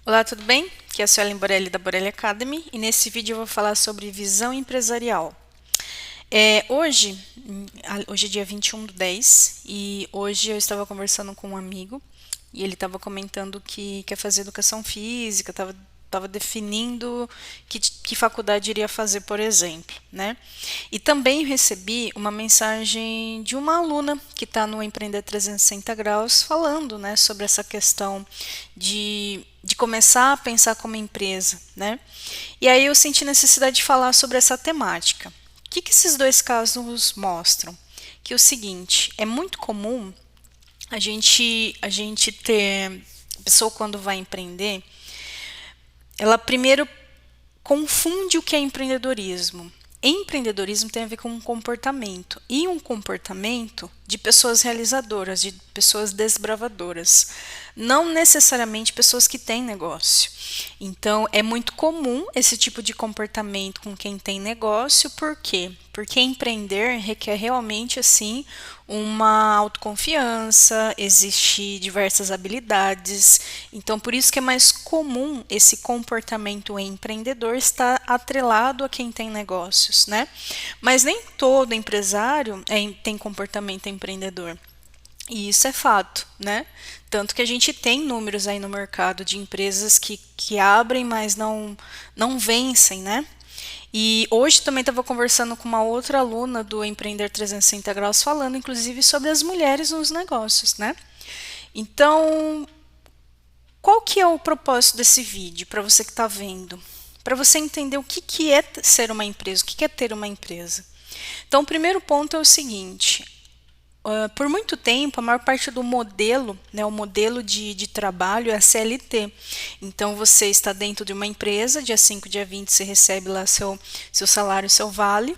Olá, tudo bem? Aqui é a Suelen Borelli da Borelli Academy e nesse vídeo eu vou falar sobre visão empresarial. Hoje é dia 21/10 e hoje eu estava conversando com um amigo e ele estava comentando que quer fazer educação física, estava definindo que faculdade iria fazer, por exemplo, né? E também recebi uma mensagem de uma aluna que está no Empreender 360 Graus falando, né, sobre essa questão de começar a pensar como empresa, né? E aí eu senti necessidade de falar sobre essa temática. O que esses dois casos mostram? Que é o seguinte, é muito comum a gente ter a pessoa quando vai empreender, ela primeiro confunde o que é empreendedorismo. Empreendedorismo tem a ver com um comportamento, e um comportamento de pessoas realizadoras, de pessoas desbravadoras, não necessariamente pessoas que têm negócio. Então, é muito comum esse tipo de comportamento com quem tem negócio, por quê? Porque empreender requer realmente assim uma autoconfiança, existe diversas habilidades. Então, por isso que é mais comum esse comportamento empreendedor estar atrelado a quem tem negócios, né? Mas nem todo empresário tem comportamento empreendedor. E isso é fato, né? Tanto que a gente tem números aí no mercado de empresas que abrem, mas não vencem, né? E hoje também estava conversando com uma outra aluna do Empreender 360 Graus, falando inclusive sobre as mulheres nos negócios, né? Então, qual que é o propósito desse vídeo para você que está vendo? Para você entender o que é ser uma empresa, o que é ter uma empresa. Então, o primeiro ponto é o seguinte: por muito tempo, a maior parte do modelo, né, o modelo de trabalho é a CLT. Então, você está dentro de uma empresa, dia 5, dia 20, você recebe lá seu salário, seu vale.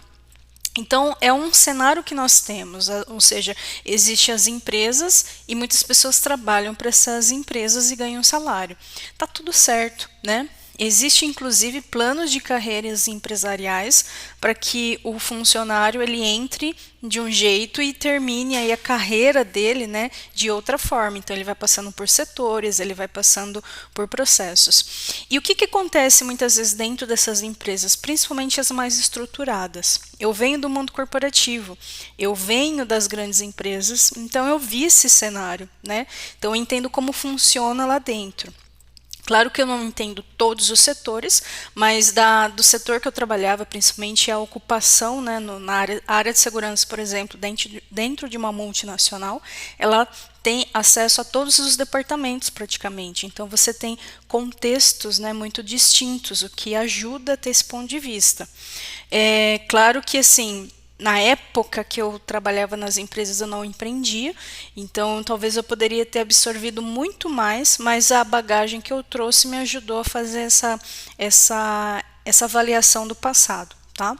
Então, é um cenário que nós temos, ou seja, existem as empresas e muitas pessoas trabalham para essas empresas e ganham salário. Tá tudo certo, né? Existe inclusive planos de carreiras empresariais para que o funcionário ele entre de um jeito e termine aí a carreira dele, né, de outra forma. Então ele vai passando por setores, ele vai passando por processos. E o que acontece muitas vezes dentro dessas empresas, principalmente as mais estruturadas? Eu venho do mundo corporativo, eu venho das grandes empresas, então eu vi esse cenário, né? Então eu entendo como funciona lá dentro. Claro que eu não entendo todos os setores, mas do setor que eu trabalhava, principalmente a ocupação, né, a área de segurança, por exemplo, dentro de uma multinacional, ela tem acesso a todos os departamentos praticamente. Então você tem contextos, né, muito distintos, o que ajuda a ter esse ponto de vista. É claro que assim, na época que eu trabalhava nas empresas eu não empreendia, então talvez eu poderia ter absorvido muito mais, mas a bagagem que eu trouxe me ajudou a fazer essa avaliação do passado, tá?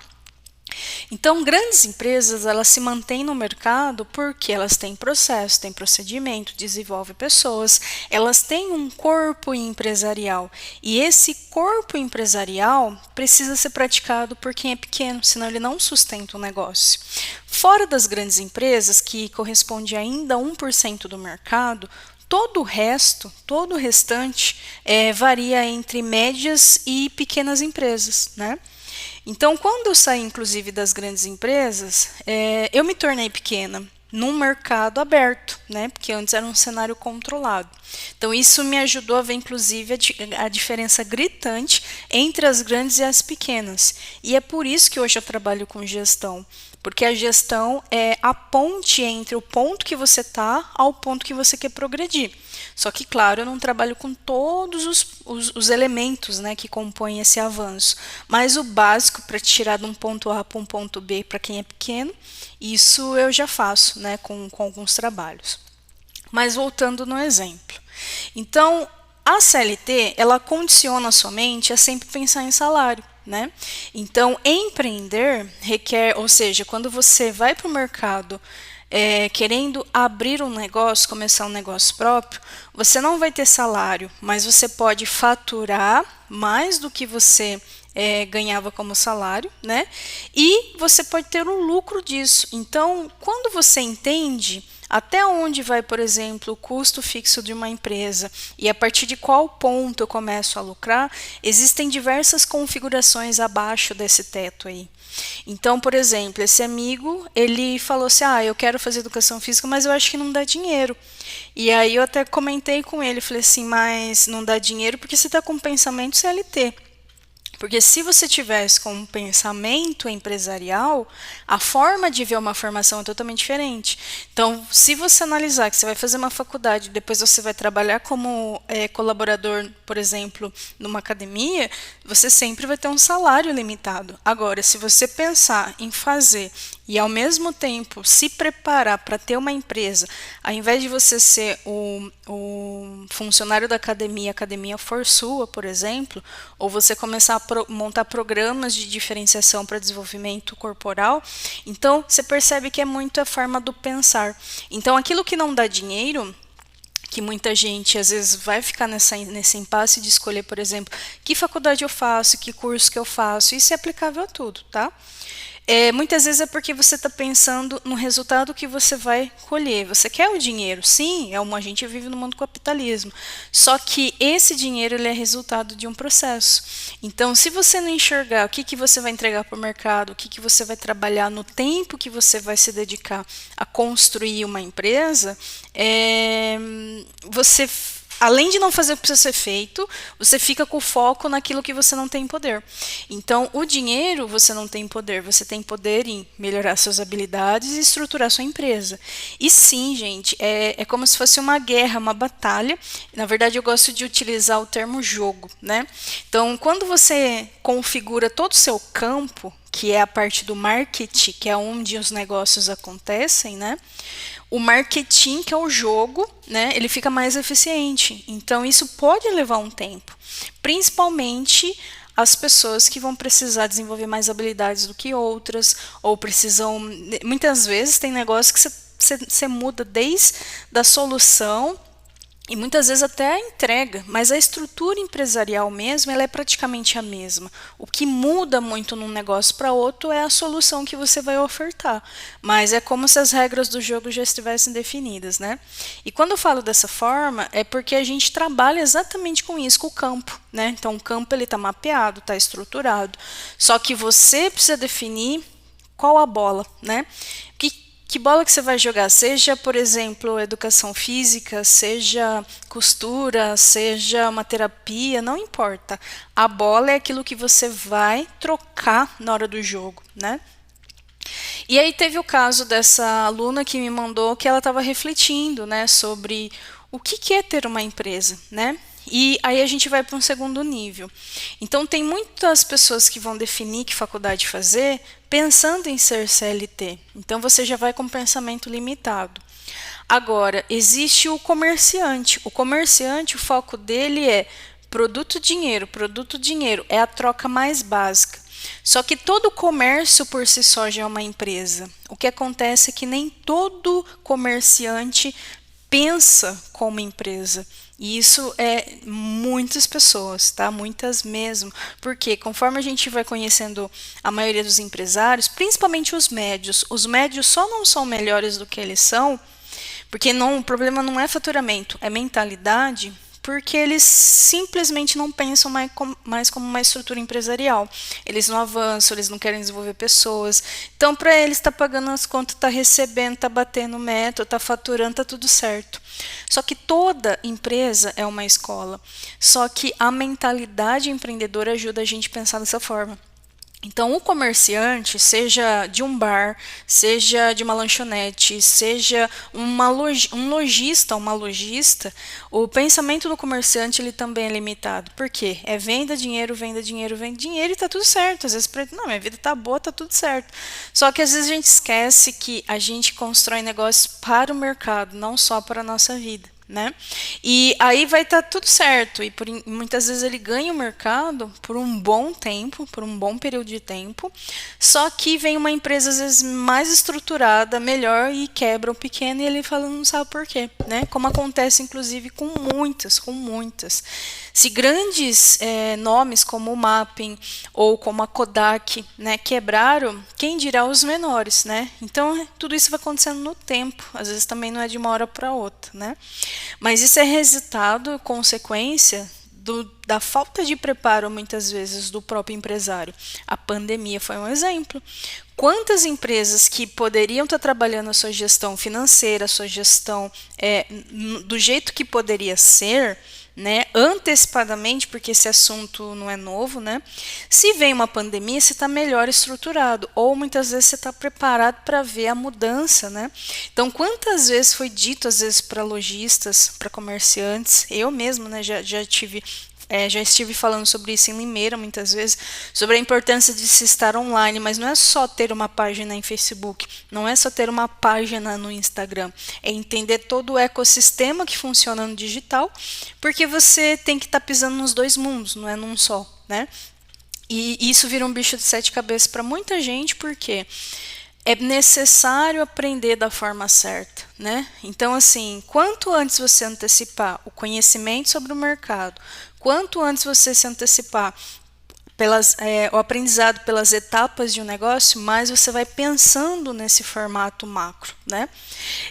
Então, grandes empresas, elas se mantêm no mercado porque elas têm processo, têm procedimento, desenvolvem pessoas, elas têm um corpo empresarial. E esse corpo empresarial precisa ser praticado por quem é pequeno, senão ele não sustenta o negócio. Fora das grandes empresas, que corresponde ainda a 1% do mercado, todo o restante varia entre médias e pequenas empresas, né? Então, quando eu saí, inclusive, das grandes empresas, eu me tornei pequena num mercado aberto, né? Porque antes era um cenário controlado. Então, isso me ajudou a ver, inclusive, a diferença gritante entre as grandes e as pequenas. E é por isso que hoje eu trabalho com gestão, porque a gestão é a ponte entre o ponto que você está ao ponto que você quer progredir. Só que, claro, eu não trabalho com todos os elementos, né, que compõem esse avanço, mas o básico para tirar de um ponto A para um ponto B para quem é pequeno, isso eu já faço, né, com alguns trabalhos. Mas voltando no exemplo. Então, a CLT, ela condiciona a sua mente a sempre pensar em salário, né? Então, empreender requer, ou seja, quando você vai para o mercado querendo abrir um negócio, começar um negócio próprio, você não vai ter salário, mas você pode faturar mais do que você ganhava como salário, né? E você pode ter um lucro disso. Então, quando você entende até onde vai, por exemplo, o custo fixo de uma empresa e a partir de qual ponto eu começo a lucrar, existem diversas configurações abaixo desse teto aí. Então, por exemplo, esse amigo, ele falou assim, eu quero fazer educação física, mas eu acho que não dá dinheiro. E aí eu até comentei com ele, falei assim, mas não dá dinheiro porque você está com pensamento CLT. Porque se você tivesse com um pensamento empresarial, a forma de ver uma formação é totalmente diferente. Então, se você analisar que você vai fazer uma faculdade, depois você vai trabalhar como colaborador, por exemplo, numa academia, você sempre vai ter um salário limitado. Agora, se você pensar em fazer e ao mesmo tempo se preparar para ter uma empresa, ao invés de você ser o funcionário da academia, a academia for sua, por exemplo, ou você começar a montar programas de diferenciação para desenvolvimento corporal, então você percebe que é muito a forma do pensar. Então aquilo que não dá dinheiro, que muita gente às vezes vai ficar nesse impasse de escolher, por exemplo, que faculdade eu faço, que curso que eu faço, isso é aplicável a tudo, tá? Muitas vezes é porque você está pensando no resultado que você vai colher. Você quer o dinheiro? Sim, a gente vive no mundo do capitalismo. Só que esse dinheiro ele é resultado de um processo. Então, se você não enxergar o que você vai entregar para o mercado, o que você vai trabalhar no tempo que você vai se dedicar a construir uma empresa, você, além de não fazer o que precisa ser feito, você fica com o foco naquilo que você não tem poder. Então, o dinheiro você não tem poder, você tem poder em melhorar suas habilidades e estruturar sua empresa. E sim, gente, é como se fosse uma guerra, uma batalha. Na verdade, eu gosto de utilizar o termo jogo, né? Então, quando você configura todo o seu campo, que é a parte do marketing, que é onde os negócios acontecem, né? O marketing, que é o jogo, né, ele fica mais eficiente. Então, isso pode levar um tempo. Principalmente as pessoas que vão precisar desenvolver mais habilidades do que outras, ou precisam... Muitas vezes tem negócio que você muda desde a solução e muitas vezes até a entrega, mas a estrutura empresarial mesmo, ela é praticamente a mesma. O que muda muito num negócio para outro é a solução que você vai ofertar, mas é como se as regras do jogo já estivessem definidas, né? E quando eu falo dessa forma, é porque a gente trabalha exatamente com isso, com o campo, né? Então o campo ele está mapeado, está estruturado, só que você precisa definir qual a bola, né? Que bola que você vai jogar? Seja, por exemplo, educação física, seja costura, seja uma terapia, não importa. A bola é aquilo que você vai trocar na hora do jogo, né? E aí teve o caso dessa aluna que me mandou que ela estava refletindo, né, sobre o que é ter uma empresa, né? E aí a gente vai para um segundo nível. Então tem muitas pessoas que vão definir que faculdade fazer pensando em ser CLT. Então você já vai com um pensamento limitado. Agora, existe o comerciante. O comerciante, o foco dele é produto, dinheiro é a troca mais básica. Só que todo comércio por si só já é uma empresa. O que acontece é que nem todo comerciante pensa como empresa. E isso é muitas pessoas, tá? Muitas mesmo. Porque conforme a gente vai conhecendo a maioria dos empresários, principalmente os médios só não são melhores do que eles são, porque o problema não é faturamento, é mentalidade, porque eles simplesmente não pensam mais como uma estrutura empresarial. Eles não avançam, eles não querem desenvolver pessoas. Então, para eles, está pagando as contas, está recebendo, está batendo meta, está faturando, está tudo certo. Só que toda empresa é uma escola. Só que a mentalidade empreendedora ajuda a gente a pensar dessa forma. Então, o comerciante, seja de um bar, seja de uma lanchonete, seja um lojista, uma lojista, o pensamento do comerciante ele também é limitado. Por quê? É venda dinheiro, venda dinheiro, venda dinheiro e tá tudo certo. Às vezes, não, minha vida tá boa, tá tudo certo. Só que às vezes a gente esquece que a gente constrói negócios para o mercado, não só para a nossa vida. né? E aí vai estar tudo certo, e muitas vezes ele ganha o mercado por um bom tempo, por um bom período de tempo, só que vem uma empresa às vezes mais estruturada, melhor, e quebra o pequeno, e ele fala, não sabe por quê, né? Como acontece inclusive com muitas. Se grandes nomes como o Mapping ou como a Kodak, né, quebraram, quem dirá os menores, né? Então tudo isso vai acontecendo no tempo, às vezes também não é de uma hora para outra, né? Mas isso é resultado, consequência da falta de preparo, muitas vezes, do próprio empresário. A pandemia foi um exemplo. Quantas empresas que poderiam estar trabalhando a sua gestão financeira, a sua gestão do jeito que poderia ser, né, antecipadamente, porque esse assunto não é novo, né? Se vem uma pandemia, você está melhor estruturado, ou muitas vezes você está preparado para ver a mudança, né? Então, quantas vezes foi dito, às vezes, para lojistas, para comerciantes, eu mesmo, né, já estive falando sobre isso em Limeira muitas vezes, sobre a importância de se estar online, mas não é só ter uma página em Facebook, não é só ter uma página no Instagram, é entender todo o ecossistema que funciona no digital, porque você tem que estar pisando nos dois mundos, não é num só, né? E isso vira um bicho de sete cabeças para muita gente, porque é necessário aprender da forma certa, né? Então, assim, quanto antes você antecipar o conhecimento sobre o mercado, quanto antes você se antecipar o aprendizado pelas etapas de um negócio, mais você vai pensando nesse formato macro, né?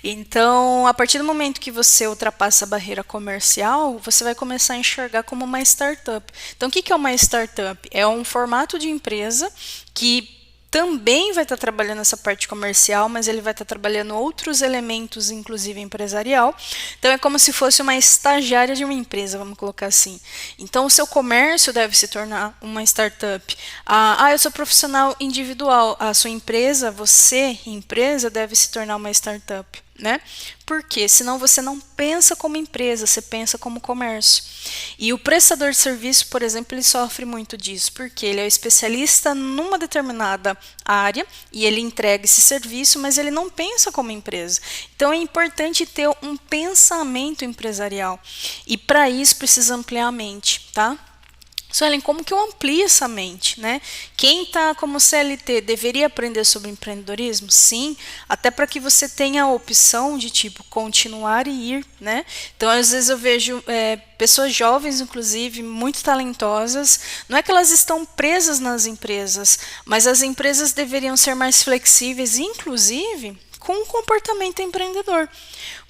Então, a partir do momento que você ultrapassa a barreira comercial, você vai começar a enxergar como uma startup. Então, o que é uma startup? É um formato de empresa que também vai estar trabalhando essa parte comercial, mas ele vai estar trabalhando outros elementos, inclusive empresarial. Então, é como se fosse uma estagiária de uma empresa, vamos colocar assim. Então, o seu comércio deve se tornar uma startup. Eu sou profissional individual. A sua empresa, você, empresa, deve se tornar uma startup, né? Por quê? Senão você não pensa como empresa, você pensa como comércio. E o prestador de serviço, por exemplo, ele sofre muito disso, porque ele é o especialista numa determinada área e ele entrega esse serviço, mas ele não pensa como empresa. Então é importante ter um pensamento empresarial. E para isso precisa ampliar a mente, tá? Suelen, como que eu amplio essa mente, né? Quem está como CLT deveria aprender sobre empreendedorismo? Sim, até para que você tenha a opção de, tipo, continuar e ir, né? Então, às vezes eu vejo pessoas jovens, inclusive, muito talentosas, não é que elas estão presas nas empresas, mas as empresas deveriam ser mais flexíveis, inclusive, com um comportamento empreendedor.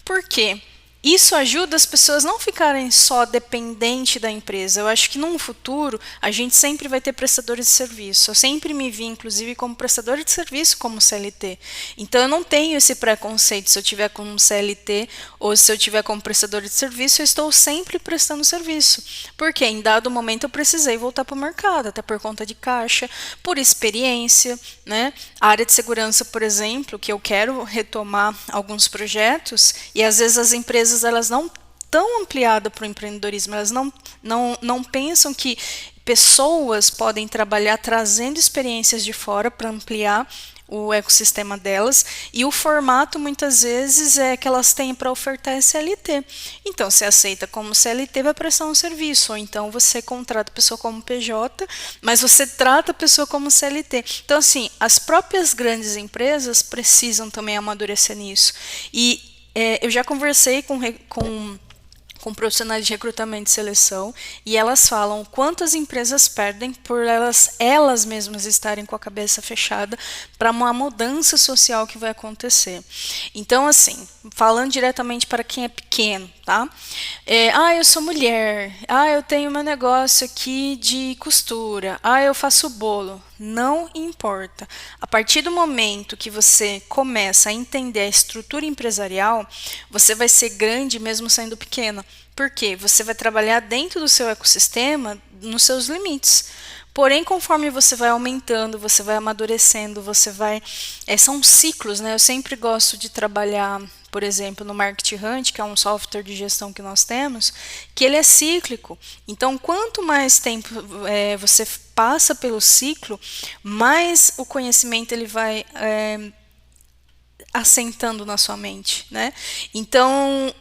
Por quê? Isso ajuda as pessoas a não ficarem só dependentes da empresa. Eu acho que no futuro a gente sempre vai ter prestadores de serviço. Eu sempre me vi, inclusive, como prestadora de serviço como CLT. Então eu não tenho esse preconceito se eu tiver como CLT ou se eu tiver como prestador de serviço, eu estou sempre prestando serviço. Porque em dado momento eu precisei voltar para o mercado, até por conta de caixa, por experiência, né? A área de segurança, por exemplo, que eu quero retomar alguns projetos e às vezes as empresas elas não estão ampliadas para o empreendedorismo, elas não pensam que pessoas podem trabalhar trazendo experiências de fora para ampliar o ecossistema delas, e o formato muitas vezes é que elas têm para ofertar é CLT. Então, você aceita como CLT, vai prestar um serviço, ou então você contrata a pessoa como PJ, mas você trata a pessoa como CLT. Então, assim, as próprias grandes empresas precisam também amadurecer nisso. E eu já conversei com profissionais de recrutamento e seleção e elas falam quantas empresas perdem por elas mesmas estarem com a cabeça fechada para uma mudança social que vai acontecer. Então, assim, falando diretamente para quem é pequeno, tá? Eu sou mulher, eu tenho meu negócio aqui de costura, eu faço bolo. Não importa. A partir do momento que você começa a entender a estrutura empresarial, você vai ser grande mesmo sendo pequena. Por quê? Você vai trabalhar dentro do seu ecossistema nos seus limites. Porém, conforme você vai aumentando, você vai amadurecendo, você vai... são ciclos, né? Eu sempre gosto de trabalhar, por exemplo, no Market Hunt, que é um software de gestão que nós temos, que ele é cíclico. Então, quanto mais tempo você passa pelo ciclo, mais o conhecimento ele vai assentando na sua mente, né? Então,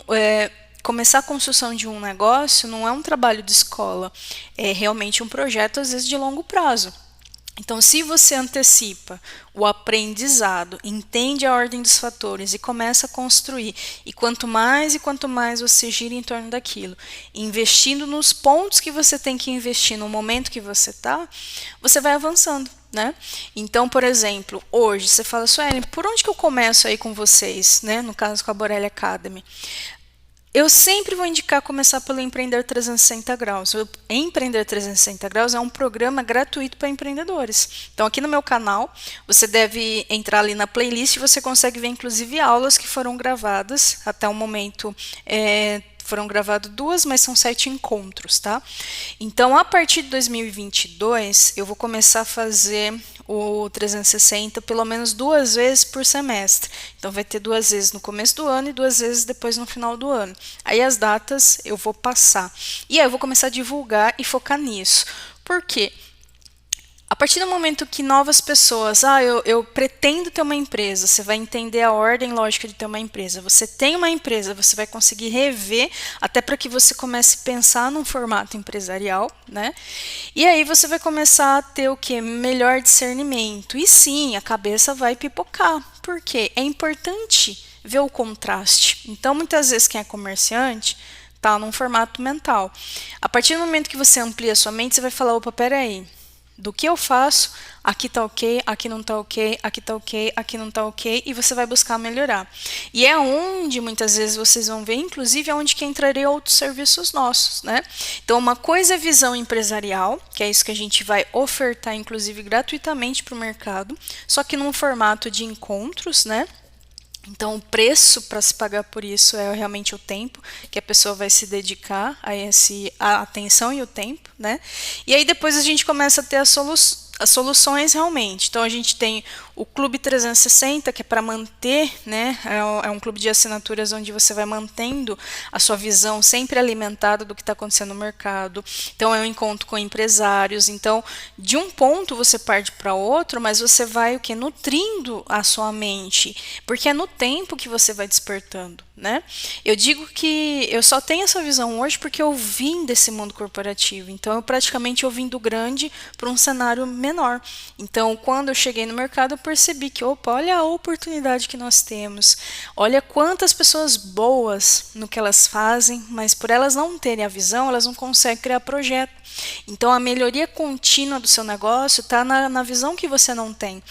começar a construção de um negócio não é um trabalho de escola, é realmente um projeto, às vezes, de longo prazo. Então, se você antecipa o aprendizado, entende a ordem dos fatores e começa a construir, e quanto mais você gira em torno daquilo, investindo nos pontos que você tem que investir no momento que você está, você vai avançando, né? Então, por exemplo, hoje você fala, Suelen, por onde que eu começo aí com vocês, né? No caso com a Borelli Academy. Eu sempre vou indicar começar pelo Empreender 360 Graus. O Empreender 360 Graus é um programa gratuito para empreendedores. Então, aqui no meu canal, você deve entrar ali na playlist e você consegue ver, inclusive, aulas que foram gravadas. Até o momento, foram gravadas 2, mas são 7 encontros, tá? Então, a partir de 2022, eu vou começar a fazer o 360 pelo menos 2 vezes por semestre. Então, vai ter 2 vezes no começo do ano e 2 vezes depois no final do ano. Aí, as datas eu vou passar. E aí, eu vou começar a divulgar e focar nisso. Por quê? A partir do momento que novas pessoas, eu pretendo ter uma empresa, você vai entender a ordem lógica de ter uma empresa. Você tem uma empresa, você vai conseguir rever, até para que você comece a pensar num formato empresarial, né? E aí você vai começar a ter o quê? Melhor discernimento. E sim, a cabeça vai pipocar. Por quê? É importante ver o contraste. Então, muitas vezes quem é comerciante está num formato mental. A partir do momento que você amplia a sua mente, você vai falar, opa, peraí. Do que eu faço, aqui tá ok, aqui não tá ok, aqui tá ok, aqui não tá ok, e você vai buscar melhorar. E é onde muitas vezes vocês vão ver, inclusive, é onde que entraria outros serviços nossos, né? Então, uma coisa é visão empresarial, que é isso que a gente vai ofertar, inclusive, gratuitamente para o mercado, só que num formato de encontros, né? Então, o preço para se pagar por isso é realmente o tempo que a pessoa vai se dedicar a atenção e o tempo, né? E aí depois a gente começa a ter as soluções realmente. Então, a gente tem o Clube 360, que é para manter, né? É um clube de assinaturas onde você vai mantendo a sua visão sempre alimentada do que está acontecendo no mercado. Então, é um encontro com empresários. Então, de um ponto você parte para outro, mas você vai o quê? Nutrindo a sua mente, porque é no tempo que você vai despertando, né? Eu digo que eu só tenho essa visão hoje porque eu vim desse mundo corporativo. Então, eu vim do grande para um cenário menor. Então, quando eu cheguei no mercado, eu percebi que, opa, olha a oportunidade que nós temos. Olha quantas pessoas boas no que elas fazem, mas por elas não terem a visão, elas não conseguem criar projeto. Então, a melhoria contínua do seu negócio está na visão que você não tem.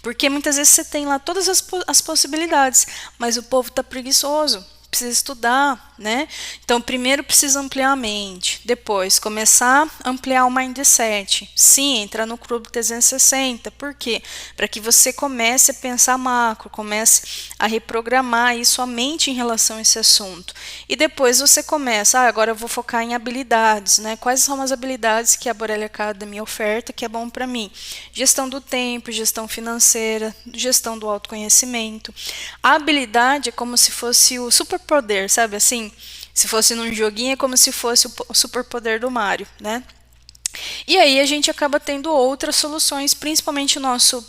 Porque muitas vezes você tem lá todas as possibilidades, mas o povo está preguiçoso. Precisa estudar, né? Então, primeiro precisa ampliar a mente, depois começar a ampliar o mindset. Sim, entrar no Clube 360. Por quê? Para que você comece a pensar macro, comece a reprogramar aí sua mente em relação a esse assunto. E depois você começa, agora eu vou focar em habilidades, né? Quais são as habilidades que a Borelli Academy oferta que é bom para mim? Gestão do tempo, gestão financeira, gestão do autoconhecimento. A habilidade é como se fosse o superpoder, sabe assim? Se fosse num joguinho, é como se fosse o superpoder do Mario, né? E aí a gente acaba tendo outras soluções, principalmente nossa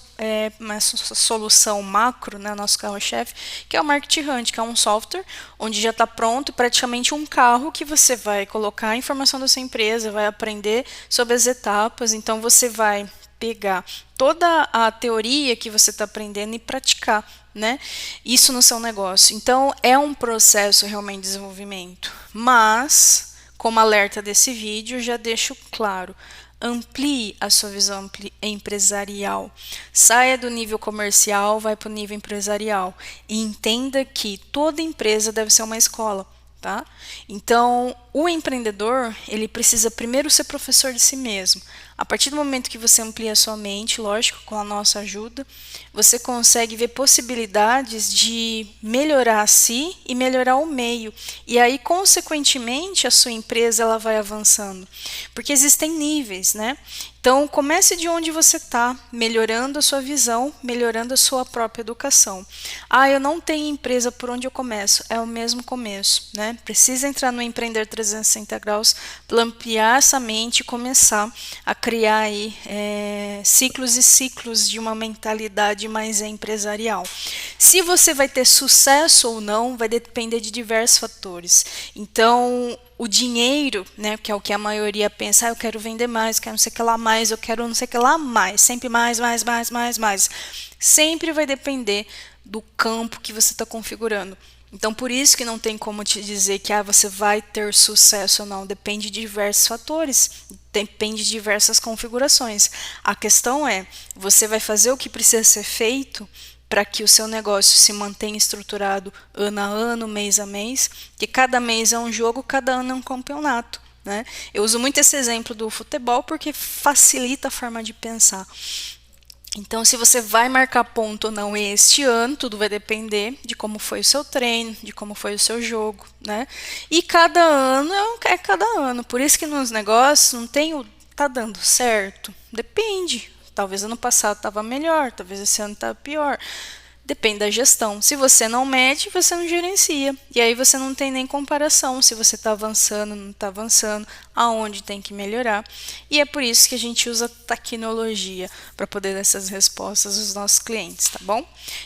solução macro, né, nosso carro-chefe, que é o Market Hunt, que é um software onde já está pronto, praticamente um carro que você vai colocar a informação da sua empresa, vai aprender sobre as etapas, então você vai pegar toda a teoria que você está aprendendo e praticar, né? Isso no seu negócio. Então, é um processo realmente de desenvolvimento. Mas, como alerta desse vídeo, já deixo claro, amplie a sua visão empresarial. Saia do nível comercial, vai para o nível empresarial. E entenda que toda empresa deve ser uma escola. Tá? Então, o empreendedor, ele precisa primeiro ser professor de si mesmo. A partir do momento que você amplia a sua mente, lógico, com a nossa ajuda, você consegue ver possibilidades de melhorar a si e melhorar o meio. E aí, consequentemente, a sua empresa ela vai avançando. Porque existem níveis, né? Então, comece de onde você está, melhorando a sua visão, melhorando a sua própria educação. Ah, eu não tenho empresa, por onde eu começo? É o mesmo começo, né? Precisa entrar no Empreender 360 graus para ampliar essa mente e começar a criar aí, ciclos e ciclos de uma mentalidade mais empresarial. Se você vai ter sucesso ou não, vai depender de diversos fatores. Então, o dinheiro, né, que é o que a maioria pensa, eu quero vender mais, eu quero não sei o que lá mais, eu quero não sei o que lá mais, sempre mais, mais, mais, mais, mais. Sempre vai depender do campo que você está configurando. Então, por isso que não tem como te dizer que você vai ter sucesso ou não. Depende de diversos fatores, depende de diversas configurações. A questão é, você vai fazer o que precisa ser feito para que o seu negócio se mantenha estruturado ano a ano, mês a mês, que cada mês é um jogo, cada ano é um campeonato, né? Eu uso muito esse exemplo do futebol porque facilita a forma de pensar. Então, se você vai marcar ponto ou não este ano, tudo vai depender de como foi o seu treino, de como foi o seu jogo, né? E cada ano é cada ano. Por isso que nos negócios não tem o tá dando certo. Depende. Talvez ano passado estava melhor, talvez esse ano está pior. Depende da gestão. Se você não mede, você não gerencia. E aí você não tem nem comparação se você está avançando, não está avançando, aonde tem que melhorar. E é por isso que a gente usa tecnologia para poder dar essas respostas aos nossos clientes, tá bom?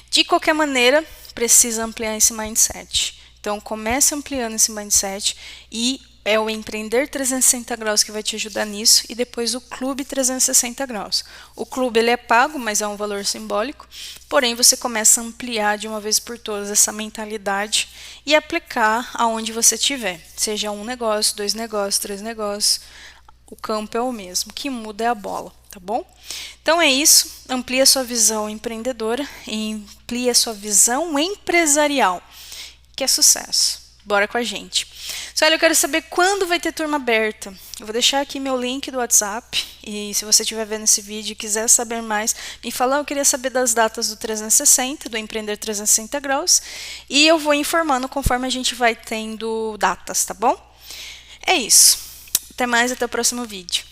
De qualquer maneira, precisa ampliar esse mindset. Então, comece ampliando esse mindset e é o Empreender 360 graus que vai te ajudar nisso e depois o Clube 360 graus. O clube ele é pago, mas é um valor simbólico, porém você começa a ampliar de uma vez por todas essa mentalidade e aplicar aonde você estiver, seja um negócio, 2 negócios, 3 negócios, o campo é o mesmo, o que muda é a bola, tá bom? Então é isso, amplie a sua visão empreendedora e amplie a sua visão empresarial, que é sucesso. Bora com a gente. Só eu quero saber quando vai ter turma aberta. Eu vou deixar aqui meu link do WhatsApp. E se você estiver vendo esse vídeo e quiser saber mais, me fala. Eu queria saber das datas do 360, do Empreender 360 graus. E eu vou informando conforme a gente vai tendo datas, tá bom? É isso. Até mais, até o próximo vídeo.